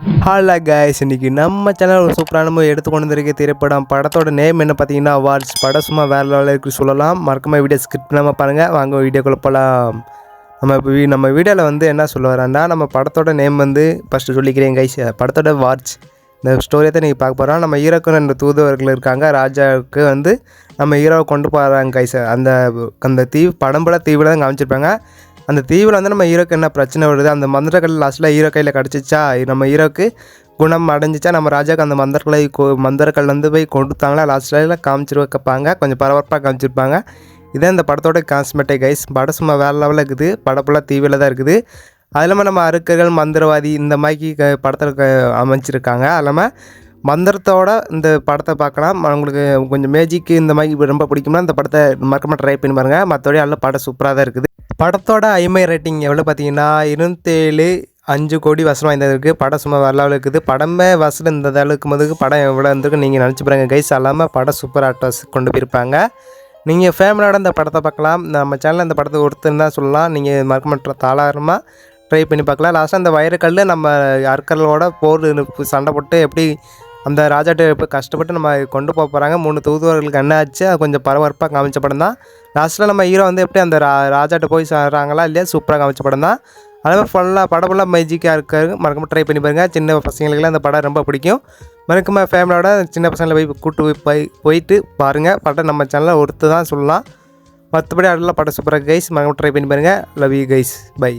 Hello guys, இன்றைக்கி நம்ம channel ஒரு சூப்பரான மூவி எடுத்து கொண்டு வந்திருக்க திரைப்படம். படத்தோட நேம் என்ன பார்த்தீங்கன்னா வார்ஸ். படம் சும்மா வேறு லெவலுக்கு சொல்லலாம். மறக்காம வீடியோ ஸ்கிப் பண்ணாமல் பாருங்கள். வாங்க வீடியோக்குள்ளே போகலாம். நம்ம வீடியோவில் வந்து என்ன சொல்ல வரேன்னா, நம்ம படத்தோட நேம் வந்து ஃபஸ்ட்டு சொல்லிக்கிறேன் கைஸ். படத்தோட வார்ஸ் இந்த ஸ்டோரியை தான் நீங்கள் பார்க்க போகிறோம். நம்ம ஹீரோக்கு 2 தூதுவர்கள் இருக்காங்க. ராஜாவுக்கு வந்து நம்ம ஹீரோவை கொண்டு போகிறாங்க கைஸ். அந்த தீவு படம்பட தீவில் தான் காமிச்சிருப்பாங்க. அந்த தீவில் வந்து நம்ம ஹீரோக்கு என்ன பிரச்சனை வருது, அந்த மந்திரக்கல் லாஸ்ட்டில் ஹீரோ கையில் கிடச்சிச்சா, நம்ம ஹீரோக்கு குணம் அடைஞ்சிச்சா, நம்ம ராஜாவுக்கு அந்த மந்திரக்கல் வந்து போய் கொடுத்தாங்களா லாஸ்ட்டில் காமிச்சிருப்பாங்க. கொஞ்சம் பரபரப்பாக காமிச்சிருப்பாங்க. இதான் இந்த படத்தோட காஸ்மெட்டிக் கைஸ். படம் சும்மா வேறு லெவலில் இருக்குது. படம் ஃபுல்லாக தீவில் தான் இருக்குது. அது இல்லாமல் நம்ம அறுக்கர்கள் மந்திரவாதி இந்த மாதிரி படத்தில் அமைச்சிருக்காங்க. அது இல்லாமல் மந்திரத்தோட இந்த படத்தை பார்க்கலாம். உங்களுக்கு கொஞ்சம் மேஜிக்கு இந்த மாதிரி ரொம்ப பிடிக்கும்னா இந்த படத்தை மறக்காம ட்ரை பண்ணி பாருங்கள். மற்றபடி நல்ல படம் சூப்பராக தான் இருக்குது. படத்தோட ஐமை ரேட்டிங் எவ்வளோ பார்த்தீங்கன்னா 27.5 கோடி வசனம் வாய்ந்ததுக்கு. படம் சும்மா வேறு லெவலில் இருக்குது. படமே வசனம் இந்த அளவுக்கு போதுக்கு படம் எவ்வளோ இருந்திருக்கு நீங்கள் நினச்சி பாருங்க கைஸ். இல்லாமல் படம் சூப்பர் ஆக்டர்ஸ் கொண்டு போயிருப்பாங்க. நீங்கள் ஃபேமிலியோட இந்த படத்தை பார்க்கலாம். நம்ம சேனலில் இந்த படத்தை ஒருத்தர் தான் சொல்லலாம். நீங்கள் மறக்க தாராளமாக ட்ரை பண்ணி பார்க்கலாம். லாஸ்ட்டாக அந்த வைரக்கல் நம்ம அற்களோட போர் சண்டை போட்டு எப்படி அந்த ராஜாட்ட இப்போ கஷ்டப்பட்டு நம்ம கொண்டு போகிறாங்க. 3 தூதுவர்களுக்கு என்ன ஆச்சு, அது கொஞ்சம் பரபரப்பாக காமிச்ச படம் தான். லாஸ்ட்டில் நம்ம ஹீரோ வந்து எப்படி அந்த ராஜாட்ட போய் சேர்றாங்களா இல்லையா, சூப்பராக காமிச்ச படம் தான். அதுமாதிரி படம் ஃபுல்லாக மேஜிக்காக இருக்காரு. மறக்காம ட்ரை பண்ணி பாருங்கள். சின்ன பசங்களுக்கெல்லாம் அந்த படம் ரொம்ப பிடிக்கும். மறக்காம ஃபேமிலியோட சின்ன பசங்களை போயிட்டு பாருங்கள். படம் நம்ம சேனலில் ஒருத்தர் தான் சொல்லலாம். மற்றபடி அதெல்லாம் படம் சூப்பராக கைஸ். மறக்காம ட்ரை பண்ணி பாருங்கள். Love you guys. பை.